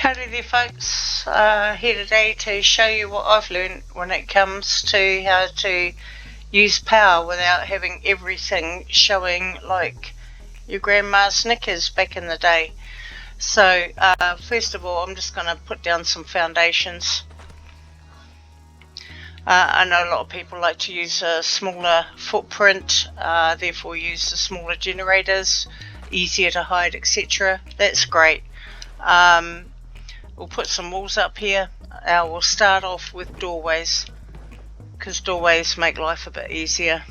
Howdy there folks, here today to show you what I've learned when it comes to how to use power without having everything showing like your grandma's knickers back in the day. So first of all, I'm just going to put down some foundations. I know a lot of people like to use a smaller footprint, therefore use the smaller generators, easier to hide, etc. That's great. We'll put some walls up here. We'll start off with doorways, because doorways make life a bit easier.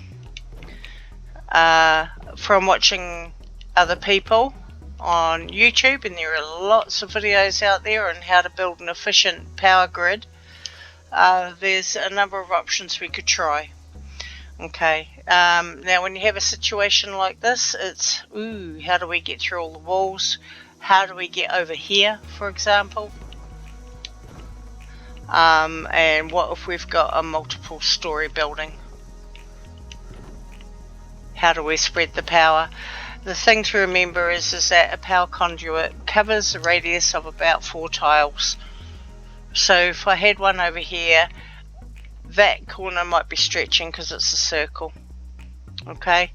From watching other people on YouTube, and there are lots of videos out there on how to build an efficient power grid, there's a number of options we could try. Okay, now when you have a situation like this, it's how do we get through all the walls? How do we get over here, for example? And what if we've got a multiple story building? How do we spread the power? The thing to remember is that a power conduit covers a radius of about 4 tiles. So if I had one over here, that corner might be stretching because it's a circle. Okay,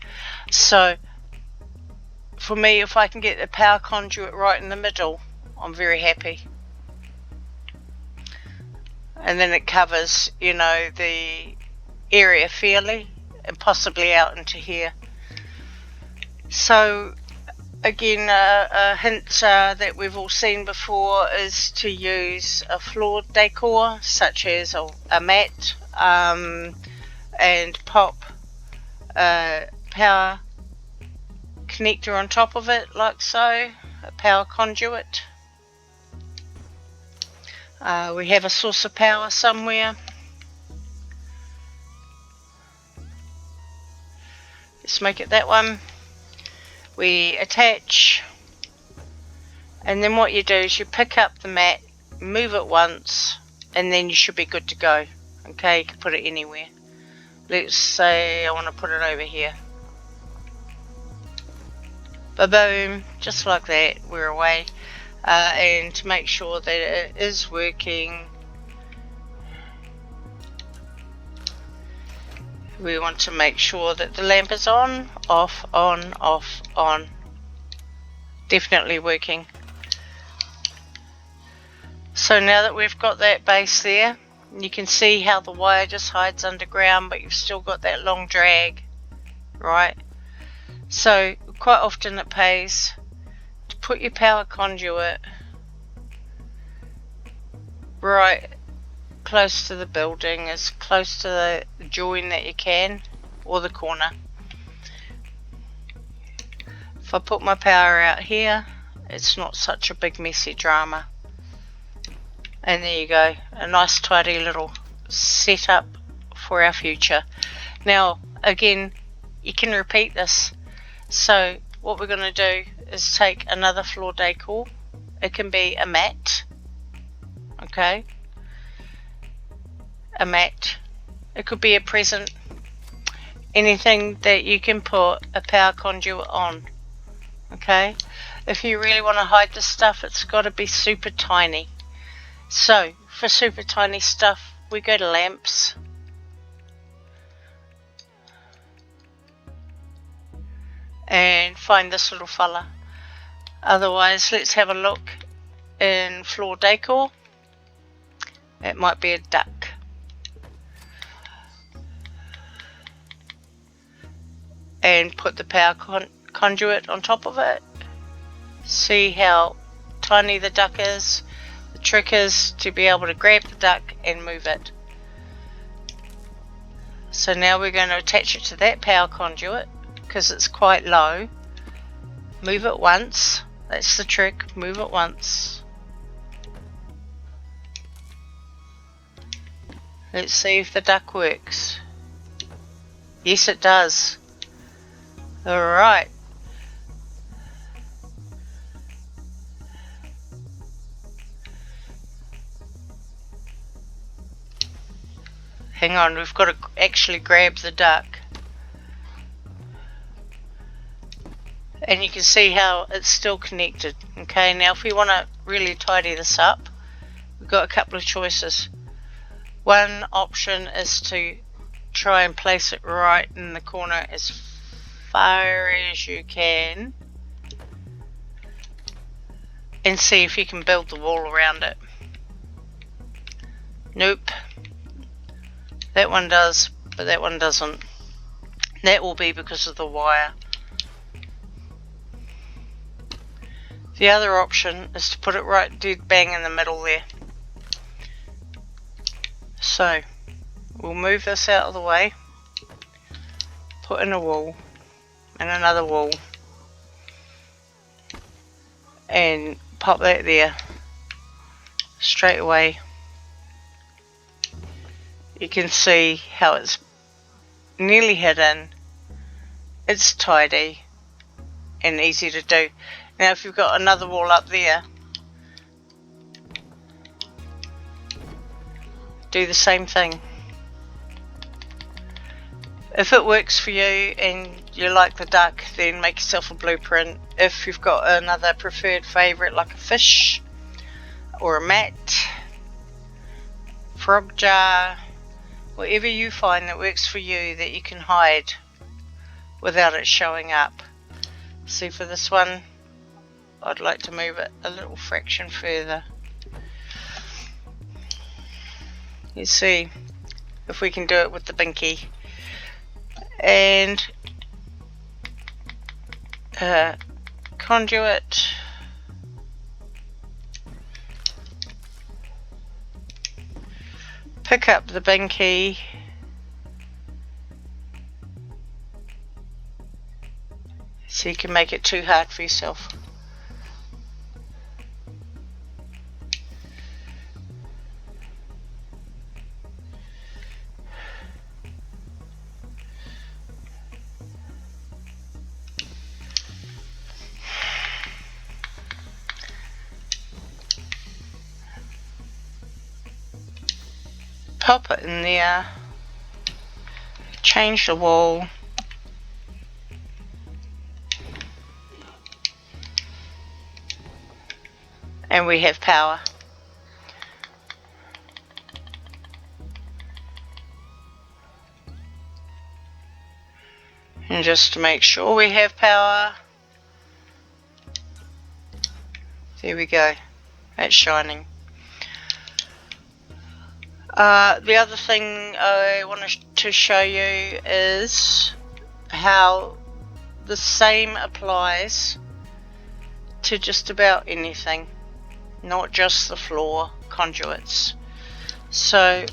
so for me, if I can get the power conduit right in the middle, I'm very happy. And then it covers, you know, the area fairly, and possibly out into here. So again, a hint that we've all seen before is to use a floor decor, such as a mat, and pop a power connector on top of it, like so, a power conduit. We have a source of power somewhere. Let's make it that one. We attach, and then what you do is you pick up the mat, move it once, and then you should be good to go. Okay, you can put it anywhere. Let's say I want to put it over here. Ba-boom, just like that, we're away. And to make sure that it is working, we want to make sure that the lamp is on, off, on, off, on. Definitely working. So now that we've got that base there, you can see how the wire just hides underground, but you've still got that long drag, right? So quite often it pays to put your power conduit right close to the building, as close to the join that you can, or the corner. If I put my power out here, it's not such a big messy drama. And there you go, a nice tidy little setup for our future. Now again, you can repeat this. So what we're going to do is take another floor decor. It can be a mat, okay, a mat, it could be a present, anything that you can put a power conduit on. Okay, if you really want to hide the stuff, it's got to be super tiny. So for super tiny stuff, we go to lamps, and find this little fella. Otherwise, let's have a look in floor decor. It might be a duck. And put the power conduit on top of it. See how tiny the duck is. The trick is to be able to grab the duck and move it. So now we're going to attach it to that power conduit, because it's quite low. Move it once, that's the trick, move it once. Let's see if the duck works. Yes, it does. Alright. Hang on, we've got to actually grab the duck. And you can see how it's still connected. Okay, now if we want to really tidy this up, we've got a couple of choices. One option is to try and place it right in the corner as far as you can and see if you can build the wall around it. Nope. That one does, but that one doesn't. That will be because of the wire. The other option is to put it right dead bang in the middle there. So we'll move this out of the way, put in a wall and another wall and pop that there. Straight away you can see how it's nearly hidden, it's tidy and easy to do. Now if you've got another wall up there, do the same thing. If it works for you and you like the duck, then make yourself a blueprint. If you've got another preferred favourite like a fish or a mat, frog jar, whatever you find that works for you that you can hide without it showing up. See, for this one I'd like to move it a little fraction further. You see if we can do it with the binky. And conduit, pick up the binky, so you can make it too hard for yourself. Pop it in there, change the wall, and we have power. And just to make sure we have power, there we go, it's shining. The other thing I wanted to show you is how the same applies to just about anything, not just the floor conduits. So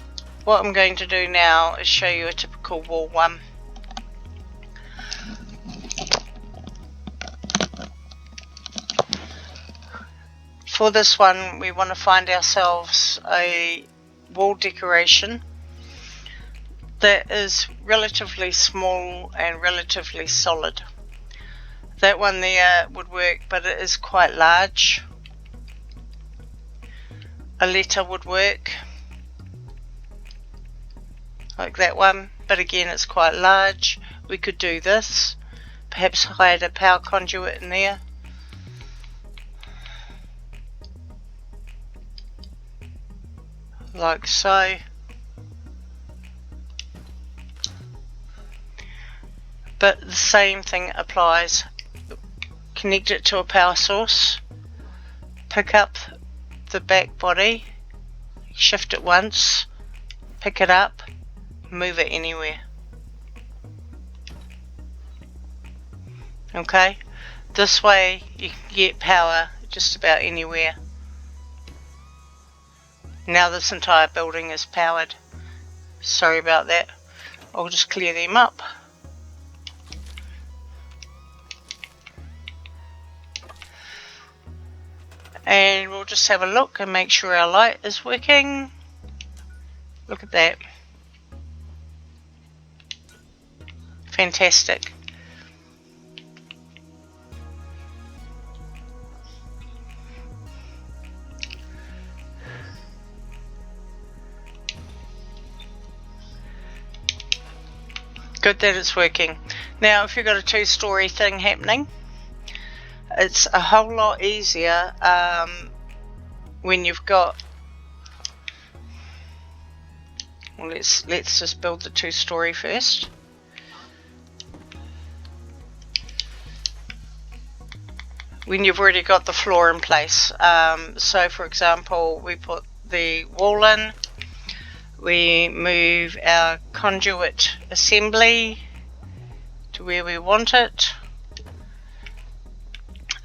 what I'm going to do now is show you a typical wall one. For this one we want to find ourselves a wall decoration that is relatively small and relatively solid. That one there would work, but it is quite large. A letter would work, like that one, but again it's quite large. We could do this, perhaps hide a power conduit in there. Like so. But the same thing applies. Connect it to a power source, pick up the back body, shift it once, pick it up, move it anywhere. Okay, this way you can get power just about anywhere. Now this entire building is powered. Sorry about that. I'll just clear them up. And we'll just have a look and make sure our light is working. Look at that. Fantastic. Good that it's working. Now if you've got a two-story thing happening, it's a whole lot easier when you've got, well, let's just build the 2-story first. When you've already got the floor in place. So for example, we put the wall in, we move our conduit assembly to where we want it.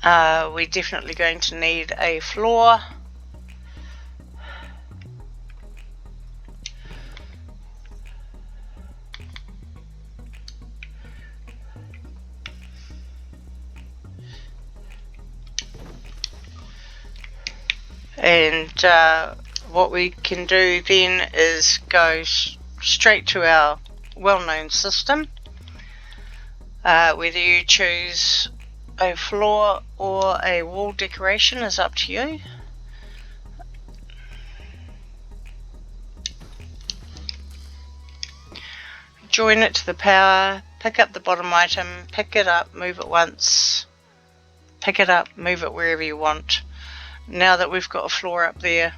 We're definitely going to need a floor. And what we can do then is go straight to our well-known system. Whether you choose a floor or a wall decoration is up to you. Join it to the power, pick up the bottom item, pick it up, move it once, pick it up, move it wherever you want. Now that we've got a floor up there,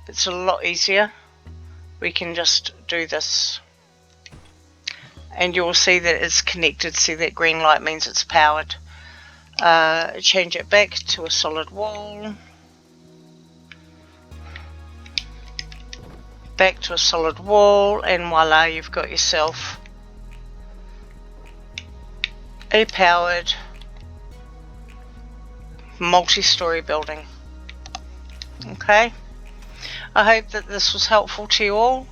it's a lot easier. We can just do this. And you'll see that it's connected. See, that green light means it's powered. Change it back to a solid wall. Back to a solid wall, and voila, you've got yourself a powered multi-story building. Okay, I hope that this was helpful to you all.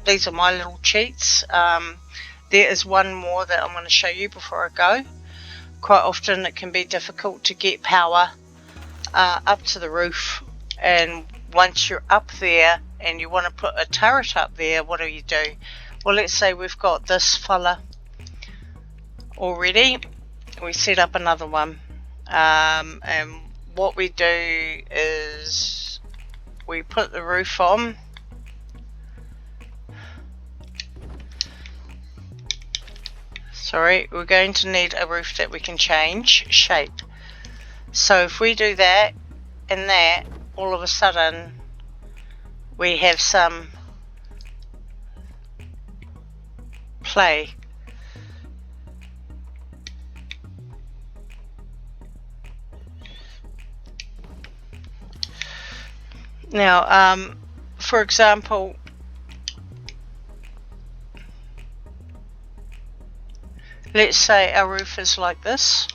These are my little cheats. There is one more that I'm going to show you before I go. Quite often it can be difficult to get power up to the roof, and once you're up there and you want to put a turret up there, what do? Well, let's say we've got this fella already. We set up another one, and what we do is we put the roof on. Sorry, we're going to need a roof that we can change shape. So if we do that and that, all of a sudden we have some play. Now, for example, let's say our roof is like this.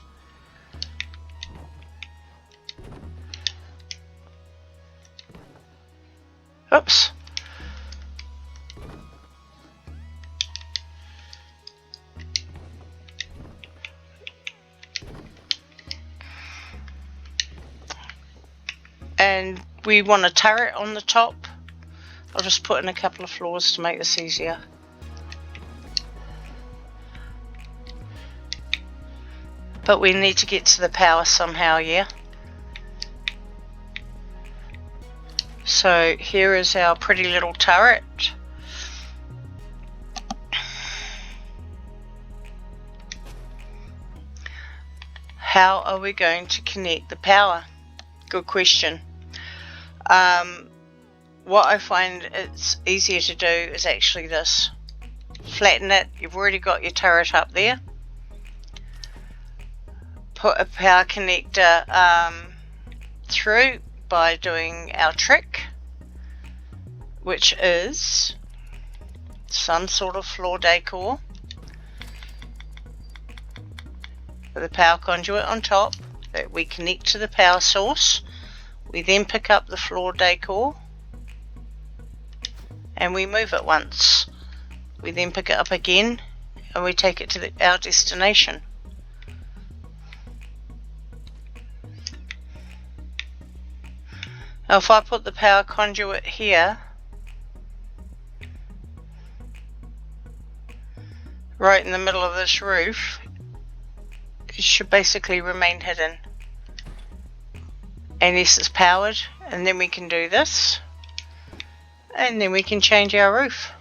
Oops. And we want a turret on the top. I'll just put in a couple of floors to make this easier. But we need to get to the power somehow, yeah? So here is our pretty little turret. How are we going to connect the power? Good question. What I find it's easier to do is actually this. Flatten it. You've already got your turret up there. Put a power connector through by doing our trick, which is some sort of floor decor with a power conduit on top that we connect to the power source. We then pick up the floor decor and we move it once. We then pick it up again and we take it to our destination. Now if I put the power conduit here, right in the middle of this roof, it should basically remain hidden. And this is powered, and then we can do this, and then we can change our roof.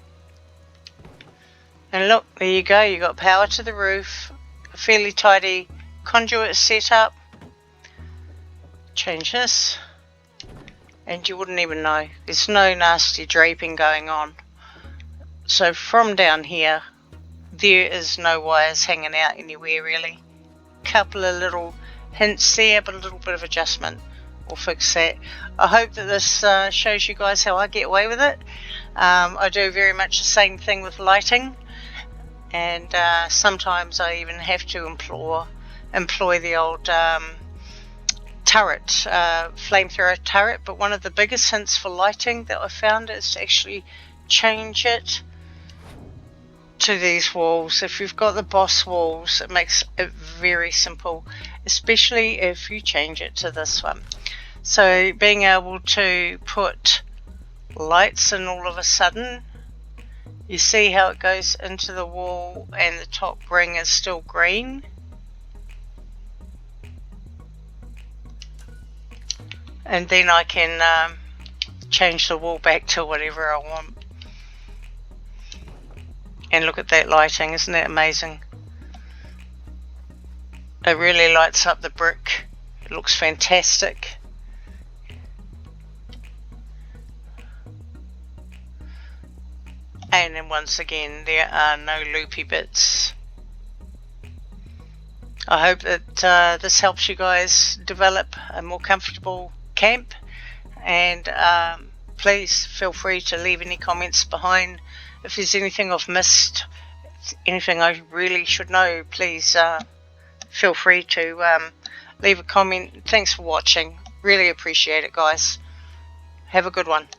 And look, there you go, you got power to the roof, a fairly tidy conduit set up. Change this, and you wouldn't even know. There's no nasty draping going on. So from down here, there is no wires hanging out anywhere really. Couple of little hints there, but a little bit of adjustment will fix that. I hope that this shows you guys how I get away with it. I do very much the same thing with lighting, and sometimes I even have to employ the old turret, flamethrower turret. But one of the biggest hints for lighting that I found is to actually change it to these walls. If you've got the boss walls, it makes it very simple, especially if you change it to this one. So being able to put lights in all of a sudden, you see how it goes into the wall and the top ring is still green. And then I can change the wall back to whatever I want. And look at that lighting, isn't that amazing? It really lights up the brick. It looks fantastic. And then once again, there are no loopy bits. I hope that this helps you guys develop a more comfortable camp, and please feel free to leave any comments behind. If there's anything I've missed, anything I really should know, please feel free to leave a comment. Thanks for watching. Really appreciate it, guys. Have a good one.